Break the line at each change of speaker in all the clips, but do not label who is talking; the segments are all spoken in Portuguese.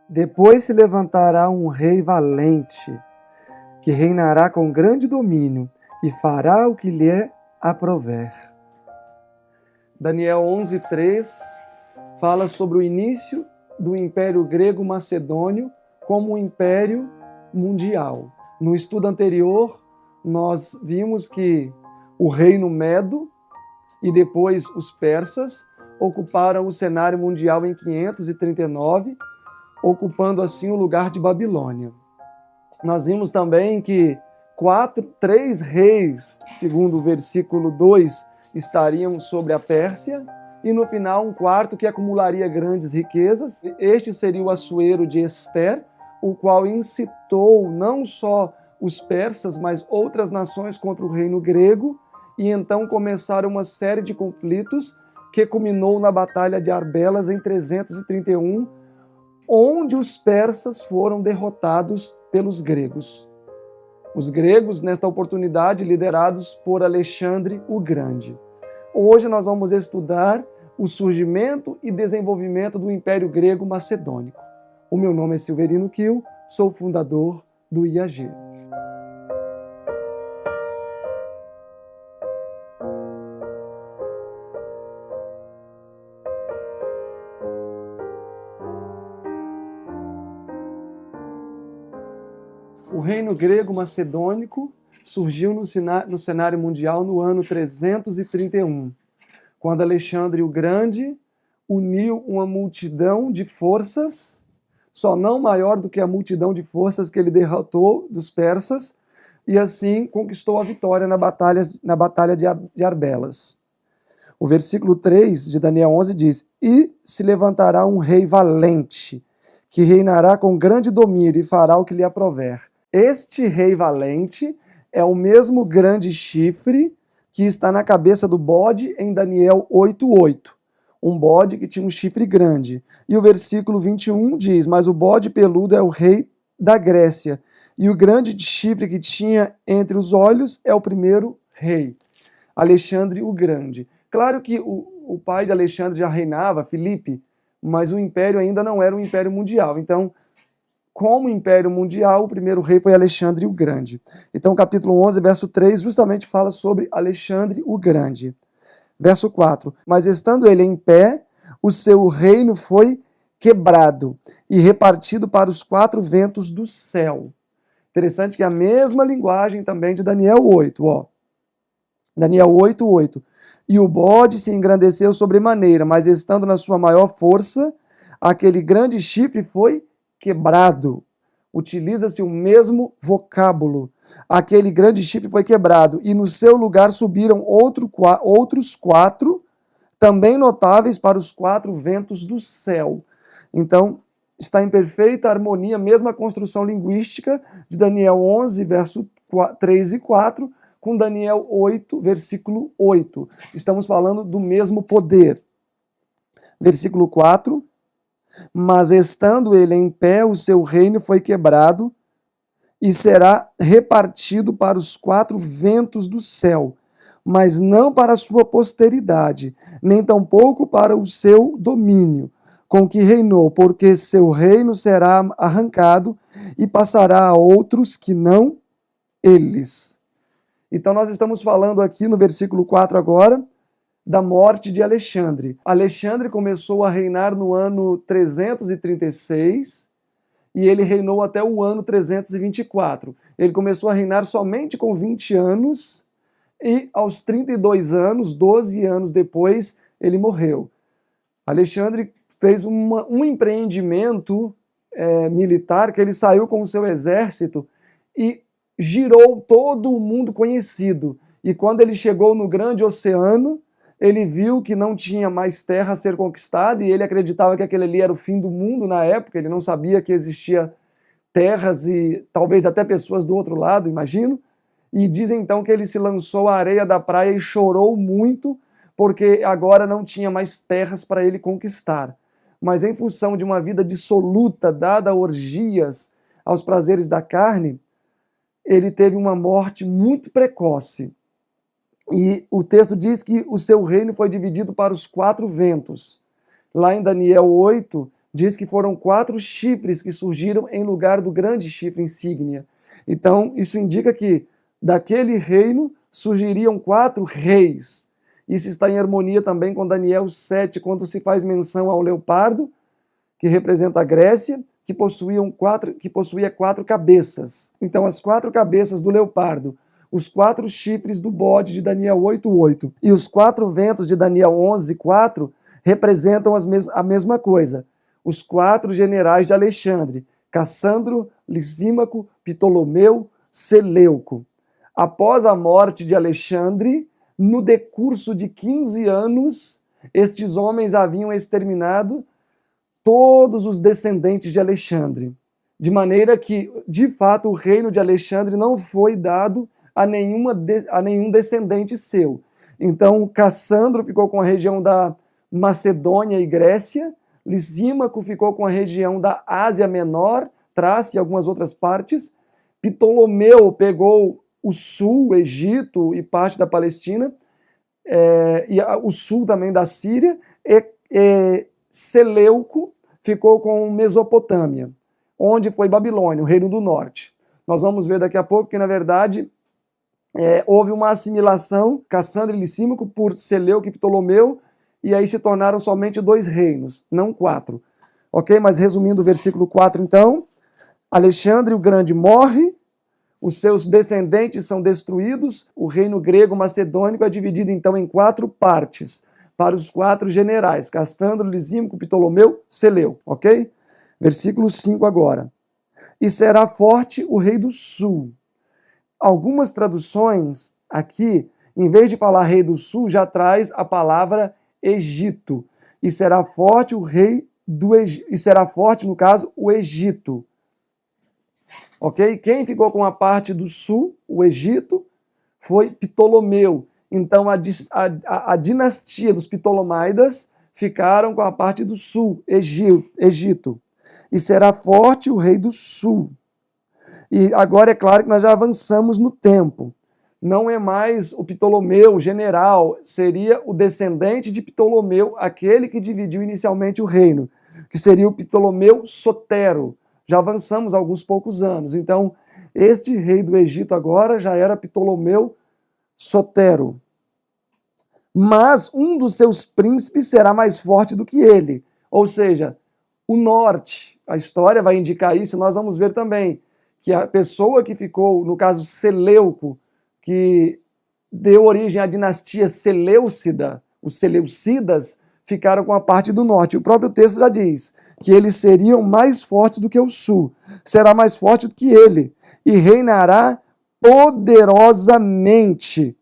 Depois se levantará um rei valente, que reinará com grande domínio e fará o que lhe aprouver. Daniel 11:3 fala sobre o início do Império Grego-Macedônio como um império mundial. No estudo anterior, nós vimos que o reino Medo e depois os persas ocuparam o cenário mundial em 539, ocupando assim o lugar de Babilônia. Nós vimos também que três reis, segundo o versículo 2, estariam sobre a Pérsia, e no final um quarto que acumularia grandes riquezas. Este seria o Assuero de Ester, o qual incitou não só os persas, mas outras nações contra o reino grego, e então começaram uma série de conflitos que culminou na Batalha de Arbelas em 331, onde os persas foram derrotados pelos gregos. Os gregos, nesta oportunidade, liderados por Alexandre o Grande. Hoje nós vamos estudar o surgimento e desenvolvimento do Império Grego-Macedônico. O meu nome é Silverino Kiel, sou fundador do IAG. O reino grego-macedônico surgiu no cenário mundial no ano 331, quando Alexandre o Grande uniu uma multidão de forças, só não maior do que a multidão de forças que ele derrotou dos persas, e assim conquistou a vitória na batalha de Arbelas. O versículo 3 de Daniel 11 diz: "E se levantará um rei valente, que reinará com grande domínio e fará o que lhe aprouver." Este rei valente é o mesmo grande chifre que está na cabeça do bode em Daniel 8:8. Um bode que tinha um chifre grande. E o versículo 21 diz: "Mas o bode peludo é o rei da Grécia, e o grande chifre que tinha entre os olhos é o primeiro rei, Alexandre o Grande." Claro que o pai de Alexandre já reinava, Filipe, mas o império ainda não era um império mundial. Então, como império mundial, o primeiro rei foi Alexandre o Grande. Então, capítulo 11, verso 3, justamente fala sobre Alexandre o Grande. Verso 4, "Mas estando ele em pé, o seu reino foi quebrado e repartido para os quatro ventos do céu." Interessante que é a mesma linguagem também de Daniel 8, ó. Daniel 8:8. "E o bode se engrandeceu sobremaneira, mas estando na sua maior força, aquele grande chifre foi quebrado." Utiliza-se o mesmo vocábulo. Aquele grande chifre foi quebrado, e no seu lugar subiram outros quatro, também notáveis para os quatro ventos do céu. Então, está em perfeita harmonia, mesma construção linguística de Daniel 11, verso 3 e 4, com Daniel 8, versículo 8. Estamos falando do mesmo poder. Versículo 4, "Mas estando ele em pé, o seu reino foi quebrado e será repartido para os quatro ventos do céu, mas não para a sua posteridade, nem tampouco para o seu domínio, com que reinou, porque seu reino será arrancado e passará a outros que não eles." Então nós estamos falando aqui no versículo 4 agora, da morte de Alexandre. Alexandre começou a reinar no ano 336 e ele reinou até o ano 324. Ele começou a reinar somente com 20 anos e aos 32 anos, 12 anos depois, ele morreu. Alexandre fez um empreendimento militar, que ele saiu com o seu exército e girou todo o mundo conhecido. E quando ele chegou no grande oceano, ele viu que não tinha mais terra a ser conquistada e ele acreditava que aquele ali era o fim do mundo na época. Ele não sabia que existia terras e talvez até pessoas do outro lado, imagino. E dizem então que ele se lançou à areia da praia e chorou muito porque agora não tinha mais terras para ele conquistar. Mas em função de uma vida dissoluta, dada a orgias, aos prazeres da carne, ele teve uma morte muito precoce. E o texto diz que o seu reino foi dividido para os quatro ventos. Lá em Daniel 8, diz que foram 4 chifres que surgiram em lugar do grande chifre insígnia. Então, isso indica que daquele reino surgiriam 4 reis. Isso está em harmonia também com Daniel 7, quando se faz menção ao leopardo, que representa a Grécia, que possuía 4 cabeças. Então, as 4 cabeças do leopardo, os 4 chifres do bode de Daniel 8:8 e os 4 ventos de Daniel 11:4 representam a mesma coisa. Os 4 generais de Alexandre, Cassandro, Lisímaco, Ptolomeu, Seleuco. Após a morte de Alexandre, no decurso de 15 anos, estes homens haviam exterminado todos os descendentes de Alexandre, de maneira que, de fato, o reino de Alexandre não foi dado a nenhum descendente seu. Então, Cassandro ficou com a região da Macedônia e Grécia, Lisímaco ficou com a região da Ásia Menor, Trácia e algumas outras partes, Ptolomeu pegou o sul, o Egito e parte da Palestina, e o sul também da Síria, e Seleuco ficou com Mesopotâmia, onde foi Babilônia, o reino do norte. Nós vamos ver daqui a pouco que, na verdade, houve uma assimilação, Cassandro e Lisímaco, por Seleuco e Ptolomeu, e aí se tornaram somente 2 reinos, não 4. Ok? Mas resumindo o versículo 4, então, Alexandre o Grande morre, os seus descendentes são destruídos, o reino grego-macedônico é dividido então em 4 partes, para os 4 generais, Cassandro, Lisímaco, Ptolomeu, Seleuco, ok? Versículo 5 agora. E será forte o rei do sul. Algumas traduções aqui, em vez de falar rei do sul, já traz a palavra Egito. E será forte o rei do Egito, e será forte, no caso, o Egito. Ok? Quem ficou com a parte do sul, o Egito, foi Ptolomeu. Então, a dinastia dos Ptolomaidas ficaram com a parte do sul, Egito. E será forte o rei do sul. E agora é claro que nós já avançamos no tempo. Não é mais o Ptolomeu, o general, seria o descendente de Ptolomeu, aquele que dividiu inicialmente o reino, que seria o Ptolomeu Sotero. Já avançamos alguns poucos anos. Então, este rei do Egito agora já era Ptolomeu Sotero. Mas um dos seus príncipes será mais forte do que ele. Ou seja, o norte. A história vai indicar isso, nós vamos ver também que a pessoa que ficou, no caso Seleuco, que deu origem à dinastia Seleucida, os Seleucidas, ficaram com a parte do norte. O próprio texto já diz que eles seriam mais fortes do que o sul. Será mais forte do que ele e reinará poderosamente.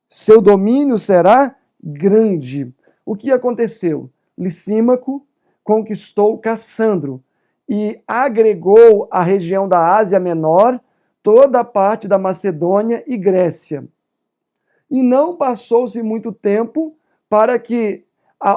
Seu domínio será grande. O que aconteceu? Lisímaco conquistou Cassandro e agregou à região da Ásia Menor toda a parte da Macedônia e Grécia. E não passou-se muito tempo para que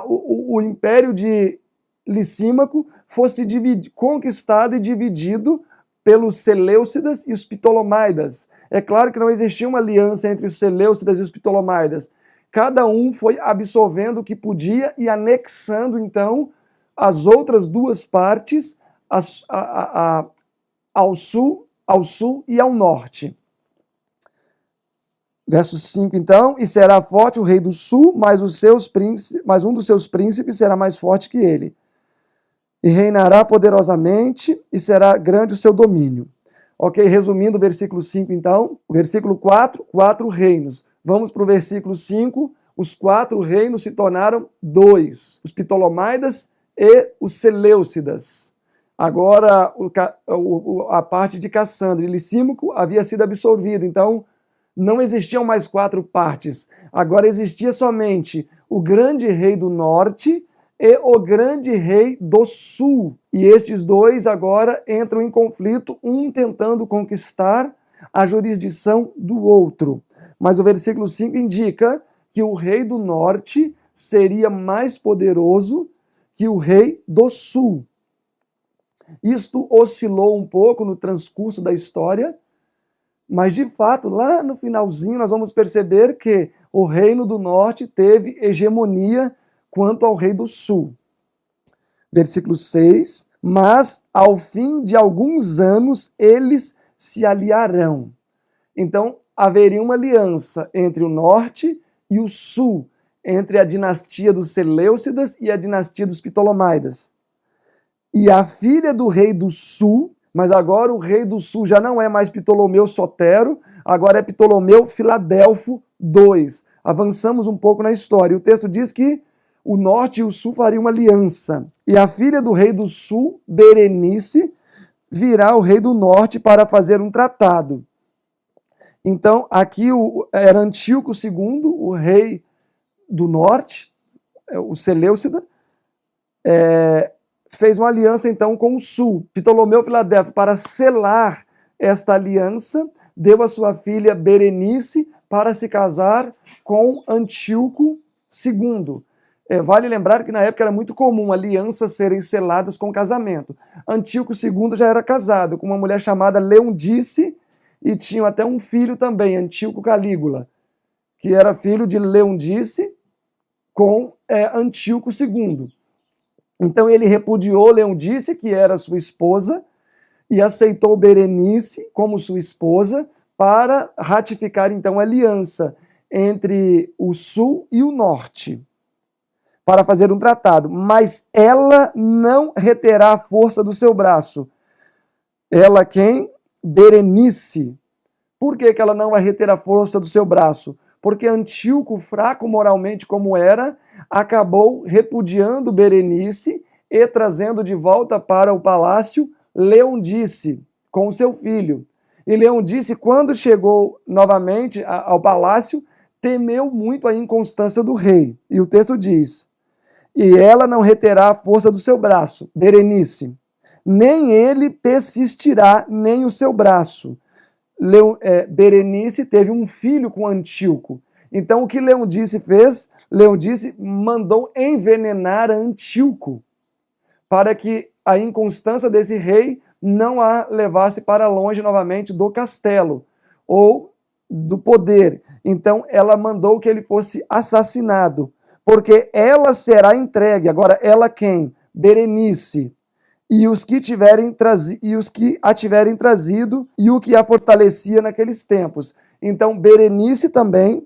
o império de Lisímaco fosse conquistado e dividido pelos Seleucidas e os Ptolomaidas. É claro que não existia uma aliança entre os Seleucidas e os Ptolomaidas. Cada um foi absorvendo o que podia e anexando, então, as outras 2 partes ao sul e ao norte. Verso 5, então, e será forte o rei do sul, mas um dos seus príncipes será mais forte que ele. E reinará poderosamente, e será grande o seu domínio. Ok, resumindo o versículo 5, então, o versículo 4, 4 reinos. Vamos para o versículo 5, os 4 reinos se tornaram 2, os Ptolomaidas e os Seleucidas. Agora, a parte de Cassandro e Lisímaco havia sido absorvida, então não existiam mais 4 partes. Agora existia somente o grande rei do norte e o grande rei do sul. E estes 2 agora entram em conflito, um tentando conquistar a jurisdição do outro. Mas o versículo 5 indica que o rei do norte seria mais poderoso que o rei do sul. Isto oscilou um pouco no transcurso da história, mas de fato, lá no finalzinho, nós vamos perceber que o reino do norte teve hegemonia quanto ao rei do sul. Versículo 6, mas ao fim de alguns anos eles se aliarão. Então, haveria uma aliança entre o norte e o sul, entre a dinastia dos Seleucidas e a dinastia dos Ptolomaidas. E a filha do rei do sul, mas agora o rei do sul já não é mais Ptolomeu Sotero, agora é Ptolomeu Filadelfo II. Avançamos um pouco na história. O texto diz que o norte e o sul fariam uma aliança. E a filha do rei do sul, Berenice, virá ao rei do norte para fazer um tratado. Então, aqui era Antíoco II, o rei do norte, o Seleucida, fez uma aliança então com o sul. Ptolomeu Filadelfo, para selar esta aliança, deu a sua filha Berenice para se casar com Antíoco II. Vale lembrar que na época era muito comum alianças serem seladas com casamento. Antíoco II já era casado com uma mulher chamada Leondice e tinha até um filho também, Antíoco Calígula, que era filho de Leondice com Antíoco II. Então ele repudiou Leondice, que era sua esposa, e aceitou Berenice como sua esposa para ratificar então a aliança entre o sul e o norte, para fazer um tratado. Mas ela não reterá a força do seu braço. Ela quem? Berenice. Por que ela não vai reter a força do seu braço? Porque Antíoco, fraco moralmente como era, acabou repudiando Berenice e trazendo de volta para o palácio Leondice, com seu filho. E Leondice, quando chegou novamente ao palácio, temeu muito a inconstância do rei. E o texto diz, e ela não reterá a força do seu braço, Berenice, nem ele persistirá, nem o seu braço. Berenice teve um filho com Antíoco. Então o que Leondice fez? Leondice mandou envenenar Antíoco, para que a inconstância desse rei não a levasse para longe novamente do castelo, ou do poder. Então ela mandou que ele fosse assassinado, porque ela será entregue. Agora, ela quem? Berenice. E os que a tiverem trazido e o que a fortalecia naqueles tempos. Então, Berenice também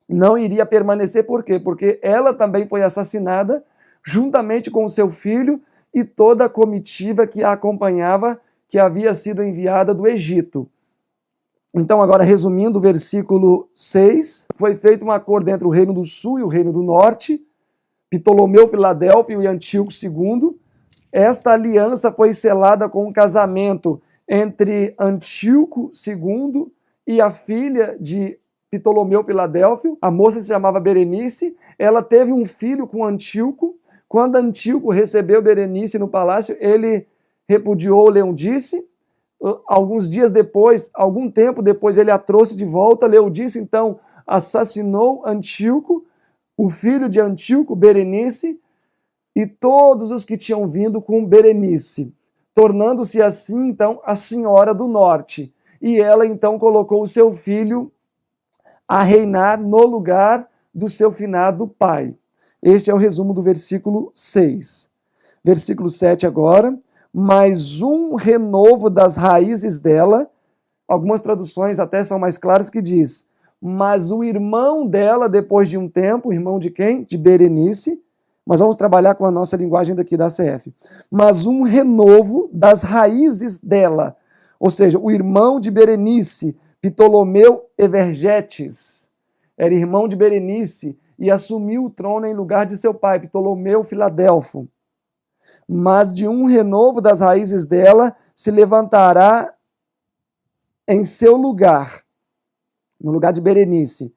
não iria permanecer. Por quê? Porque ela também foi assassinada juntamente com o seu filho e toda a comitiva que a acompanhava, que havia sido enviada do Egito. Então, agora, resumindo o versículo 6, foi feito um acordo entre o reino do sul e o reino do norte, Ptolomeu Filadelfo e Antíoco II. Esta aliança foi selada com um casamento entre Antíoco II e a filha de Ptolomeu Filadelfo. A moça se chamava Berenice. Ela teve um filho com Antíoco. Quando Antíoco recebeu Berenice no palácio, ele repudiou Leondice. Alguns dias depois, algum tempo depois, ele a trouxe de volta. Leondice, então, assassinou Antíoco, o filho de Antíoco, Berenice, e todos os que tinham vindo com Berenice, tornando-se assim, então, a senhora do norte. E ela, então, colocou o seu filho a reinar no lugar do seu finado pai. Este é o resumo do versículo 6. Versículo 7 agora. Mais um renovo das raízes dela. Algumas traduções até são mais claras que diz, mas o irmão dela, depois de um tempo, irmão de quem? De Berenice. Mas vamos trabalhar com a nossa linguagem daqui da CF. Mas um renovo das raízes dela. Ou seja, o irmão de Berenice, Ptolomeu Evergetes, era irmão de Berenice e assumiu o trono em lugar de seu pai, Ptolomeu Filadelfo. Mas de um renovo das raízes dela se levantará em seu lugar, no lugar de Berenice,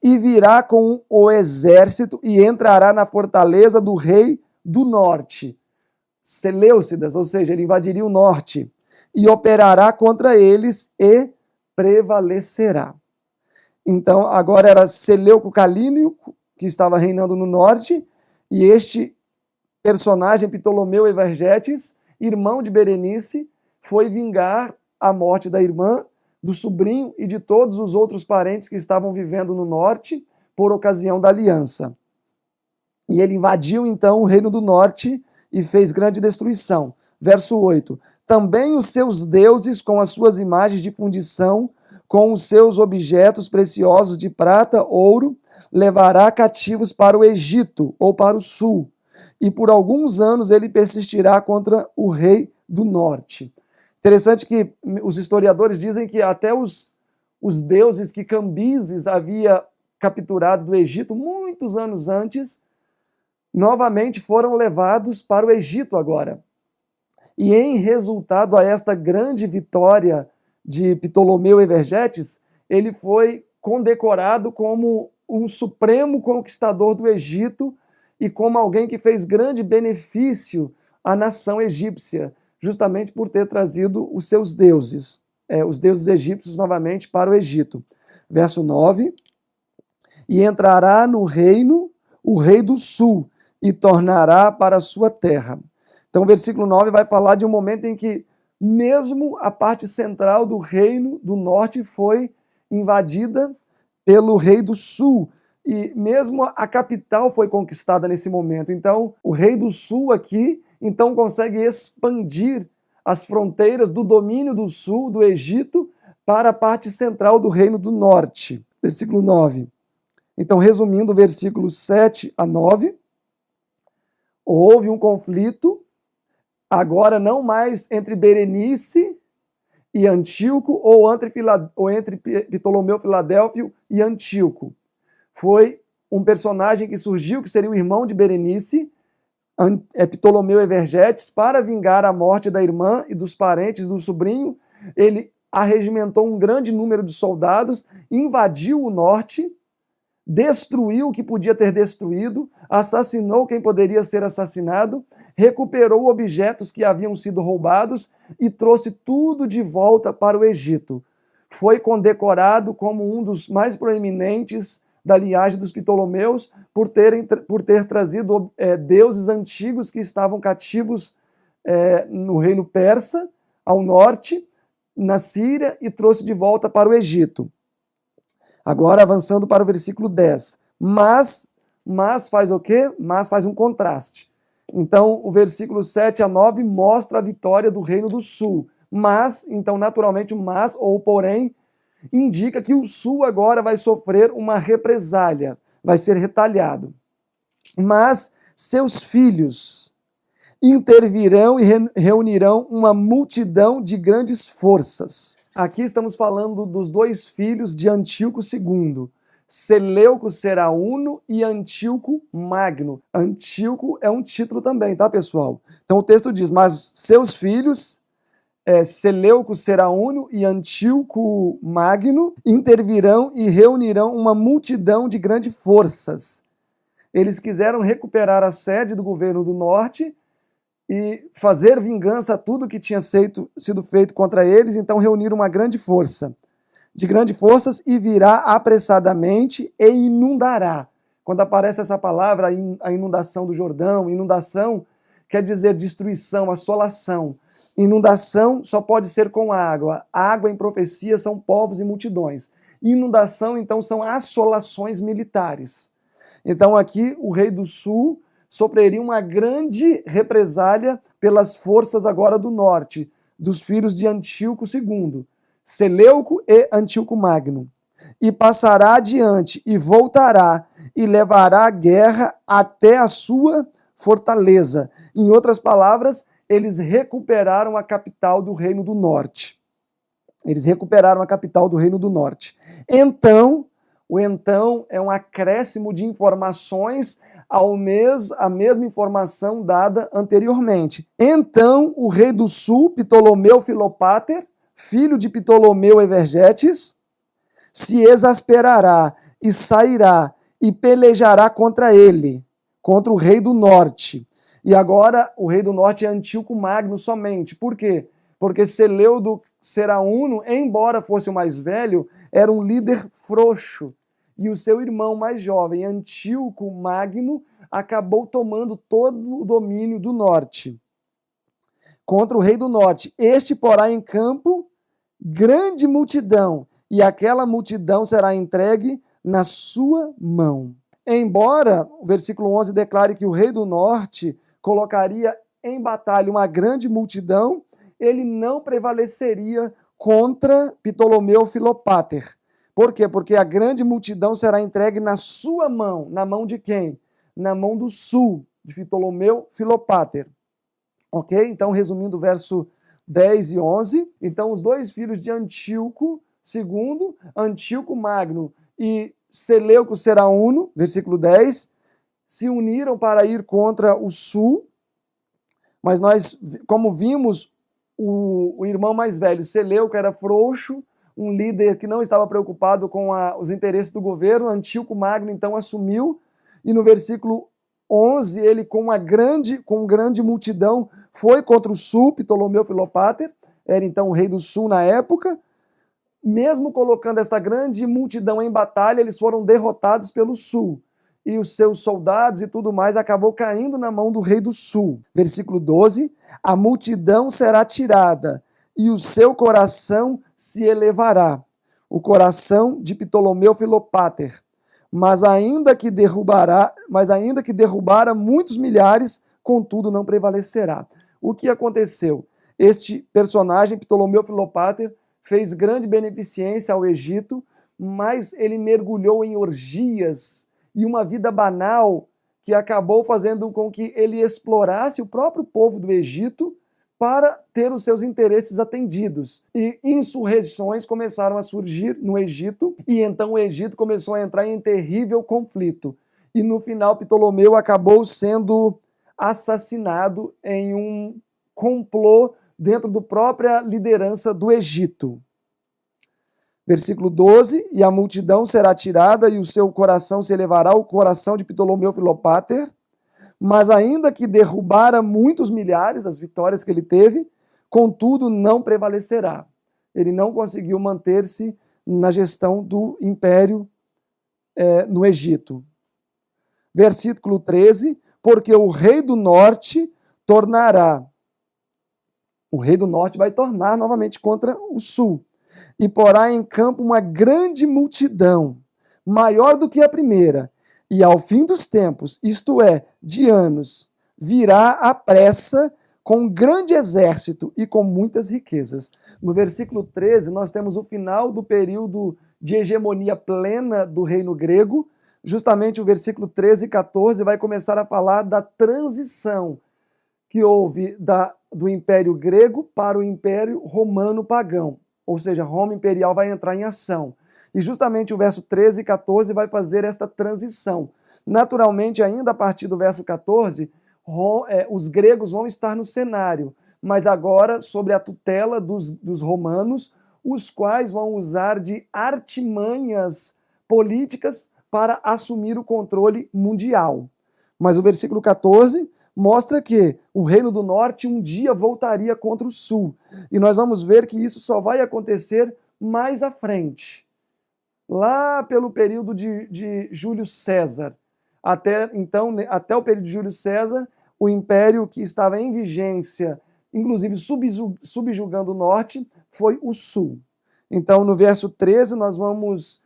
e virá com o exército e entrará na fortaleza do rei do norte, Seleucidas, ou seja, ele invadiria o norte, e operará contra eles e prevalecerá. Então, agora era Seleuco Calínio, que estava reinando no norte, e este personagem, Ptolomeu Evergetes, irmão de Berenice, foi vingar a morte da irmã, do sobrinho e de todos os outros parentes que estavam vivendo no norte por ocasião da aliança. E ele invadiu então o reino do norte e fez grande destruição. Verso 8. Também os seus deuses, com as suas imagens de fundição, com os seus objetos preciosos de prata, ouro, levará cativos para o Egito, ou para o sul, e por alguns anos ele persistirá contra o rei do norte. Interessante que os historiadores dizem que até os deuses que Cambises havia capturado do Egito muitos anos antes, novamente foram levados para o Egito agora. E em resultado a esta grande vitória de Ptolomeu Evergetes, ele foi condecorado como um supremo conquistador do Egito e como alguém que fez grande benefício à nação egípcia, justamente por ter trazido os seus deuses, os deuses egípcios novamente para o Egito. Verso 9, e entrará no reino o rei do sul e tornará para a sua terra. Então o versículo 9 vai falar de um momento em que mesmo a parte central do reino do norte foi invadida pelo rei do sul, e mesmo a capital foi conquistada nesse momento. Então o rei do sul aqui então consegue expandir as fronteiras do domínio do sul, do Egito, para a parte central do reino do norte. Versículo 9. Então, resumindo, versículos 7 a 9, houve um conflito, agora não mais entre Berenice e Antíoco, ou entre Ptolomeu Filadélfio e Antíoco. Foi um personagem que surgiu, que seria o irmão de Berenice, Ptolomeu Evergetes, para vingar a morte da irmã e dos parentes do sobrinho. Ele arregimentou um grande número de soldados, invadiu o norte, destruiu o que podia ter destruído, assassinou quem poderia ser assassinado, recuperou objetos que haviam sido roubados e trouxe tudo de volta para o Egito. Foi condecorado como um dos mais proeminentes da linhagem dos Ptolomeus por ter trazido deuses antigos que estavam cativos no reino persa, ao norte, na Síria, e trouxe de volta para o Egito. Agora, avançando para o versículo 10. Mas faz o quê? Mas faz um contraste. Então, o versículo 7 a 9 mostra a vitória do reino do sul. Mas, então, naturalmente, o mas, ou porém, indica que o sul agora vai sofrer uma represália, vai ser retalhado. Mas seus filhos intervirão e reunirão uma multidão de grandes forças. Aqui estamos falando dos dois filhos de Antíoco II, Seleuco Serauno e Antíoco Magno. Antíoco é um título também, tá, pessoal? Então o texto diz, mas seus filhos, Seleuco Serauno e Antíoco Magno, intervirão e reunirão uma multidão de grandes forças. Eles quiseram recuperar a sede do governo do norte e fazer vingança a tudo que tinha sido feito contra eles, então reuniram uma grande força, de grandes forças, e virá apressadamente e inundará. Quando aparece essa palavra, a inundação do Jordão, inundação quer dizer destruição, assolação. Inundação só pode ser com água. Água em profecia são povos e multidões. Inundação, então, são assolações militares. Então aqui o rei do sul sofreria uma grande represália pelas forças agora do norte, dos filhos de Antíoco II, Seleuco e Antíoco Magno. E passará adiante, e voltará, e levará a guerra até a sua fortaleza. Em outras palavras, eles recuperaram a capital do Reino do Norte. Eles recuperaram a capital do Reino do Norte. Então, o então é um acréscimo de informações a mesma informação dada anteriormente. Então, o rei do sul, Ptolomeu Filopáter, filho de Ptolomeu Evergetes, se exasperará e sairá e pelejará contra ele, contra o rei do norte. E agora o rei do norte é Antíoco Magno somente. Por quê? Porque Seleuco Serauno, embora fosse o mais velho, era um líder frouxo. E o seu irmão mais jovem, Antíoco Magno, acabou tomando todo o domínio do norte, contra o rei do norte. Este porá em campo grande multidão, e aquela multidão será entregue na sua mão. Embora o versículo 11 declare que o rei do norte colocaria em batalha uma grande multidão, ele não prevaleceria contra Ptolomeu Filopater. Por quê? Porque a grande multidão será entregue na sua mão. Na mão de quem? Na mão do sul, de Ptolomeu Filopater. Ok? Então, resumindo o verso 10 e 11. Então, os dois filhos de Antíoco II, Antíoco Magno e Seleuco Serauno, versículo 10, se uniram para ir contra o sul, mas nós, como vimos, o irmão mais velho, Seleuco, era frouxo, um líder que não estava preocupado com os interesses do governo. Antíoco Magno, então, assumiu, e no versículo 11, ele com grande multidão foi contra o sul, Ptolomeu Filopater, era então o rei do sul na época. Mesmo colocando esta grande multidão em batalha, eles foram derrotados pelo sul. E os seus soldados e tudo mais acabou caindo na mão do rei do sul. Versículo 12, a multidão será tirada e o seu coração se elevará. O coração de Ptolomeu Filopater. Mas ainda que derrubara muitos milhares, contudo não prevalecerá. O que aconteceu? Este personagem, Ptolomeu Filopater, fez grande beneficência ao Egito, mas ele mergulhou em orgias e uma vida banal que acabou fazendo com que ele explorasse o próprio povo do Egito para ter os seus interesses atendidos. E insurreições começaram a surgir no Egito, e então o Egito começou a entrar em terrível conflito. E no final, Ptolomeu acabou sendo assassinado em um complô dentro da própria liderança do Egito. Versículo 12, e a multidão será tirada e o seu coração se elevará, o coração de Ptolomeu Filopater, mas ainda que derrubara muitos milhares, as vitórias que ele teve, contudo não prevalecerá. Ele não conseguiu manter-se na gestão do império no Egito. Versículo 13, porque o rei do norte tornará. O rei do norte vai tornar novamente contra o sul. E porá em campo uma grande multidão, maior do que a primeira. E ao fim dos tempos, isto é, de anos, virá à pressa com um grande exército e com muitas riquezas. No versículo 13, nós temos o final do período de hegemonia plena do reino grego. Justamente o versículo 13 e 14 vai começar a falar da transição que houve do Império Grego para o Império Romano Pagão. Ou seja, Roma Imperial vai entrar em ação. E justamente o verso 13 e 14 vai fazer esta transição. Naturalmente, ainda a partir do verso 14, os gregos vão estar no cenário, mas agora sob a tutela dos romanos, os quais vão usar de artimanhas políticas para assumir o controle mundial. Mas o versículo 14 mostra que o Reino do Norte um dia voltaria contra o Sul. E nós vamos ver que isso só vai acontecer mais à frente. Lá pelo período de Júlio César. Até o período de Júlio César, o império que estava em vigência, inclusive subjugando o Norte, foi o Sul. Então, no verso 13, nós vamos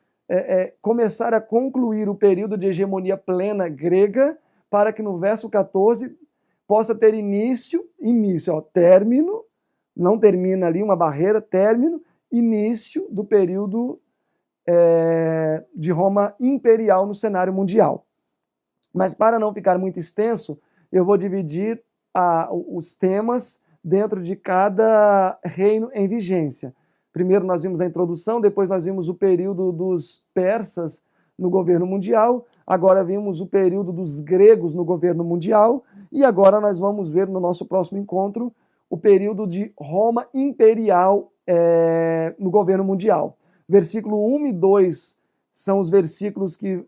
começar a concluir o período de hegemonia plena grega, para que no verso 14 possa ter término, não termina ali uma barreira, término, início do período de Roma imperial no cenário mundial. Mas para não ficar muito extenso, eu vou dividir os temas dentro de cada reino em vigência. Primeiro nós vimos a introdução, depois nós vimos o período dos persas no governo mundial, agora vimos o período dos gregos no governo mundial, e agora nós vamos ver no nosso próximo encontro o período de Roma imperial no governo mundial. Versículo 1 e 2 são os versículos que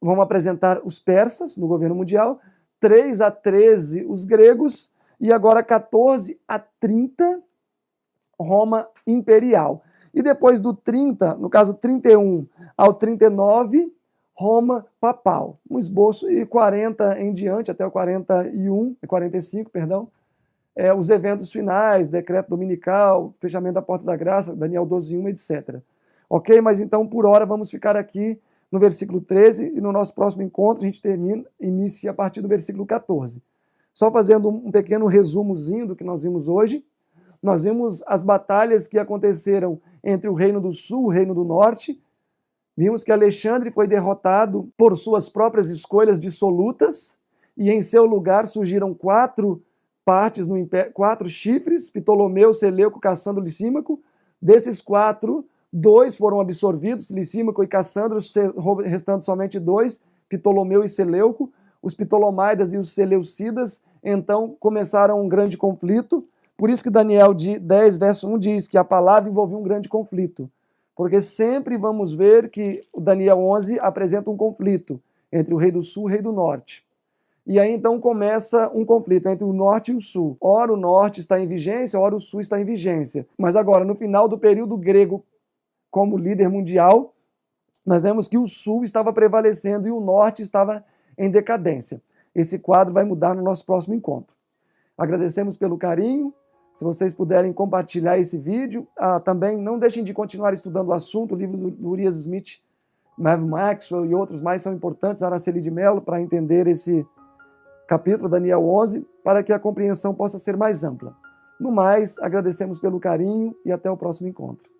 vão apresentar os persas no governo mundial, 3 a 13 os gregos, e agora 14 a 30 Roma imperial. E depois do 30, no caso 31 ao 39, Roma papal. Um esboço, e 40 em diante, até o 45, os eventos finais, decreto dominical, fechamento da porta da graça, Daniel 12:1, etc. Ok? Mas então, por hora, vamos ficar aqui no versículo 13, e no nosso próximo encontro a gente inicia a partir do versículo 14. Só fazendo um pequeno resumozinho do que nós vimos hoje, nós vimos as batalhas que aconteceram entre o Reino do Sul e o Reino do Norte. Vimos que Alexandre foi derrotado por suas próprias escolhas dissolutas, e em seu lugar surgiram 4 partes no império, 4 chifres, Ptolomeu, Seleuco, Cassandro e Licímaco. Desses 4, 2 foram absorvidos, Licímaco e Cassandro, restando somente 2, Ptolomeu e Seleuco. Os Ptolomáidas e os Seleucidas, então, começaram um grande conflito. Por isso que Daniel 10, verso 1 diz que a palavra envolvia um grande conflito. Porque sempre vamos ver que o Daniel 11 apresenta um conflito entre o rei do sul e o rei do norte. E aí então começa um conflito entre o norte e o sul. Ora o norte está em vigência, ora o sul está em vigência. Mas agora, no final do período grego como líder mundial, nós vemos que o sul estava prevalecendo e o norte estava em decadência. Esse quadro vai mudar no nosso próximo encontro. Agradecemos pelo carinho. Se vocês puderem compartilhar esse vídeo, também não deixem de continuar estudando o assunto. O livro do Urias Smith, Mav Maxwell e outros mais são importantes, Araceli de Mello, para entender esse capítulo, Daniel 11, para que a compreensão possa ser mais ampla. No mais, agradecemos pelo carinho e até o próximo encontro.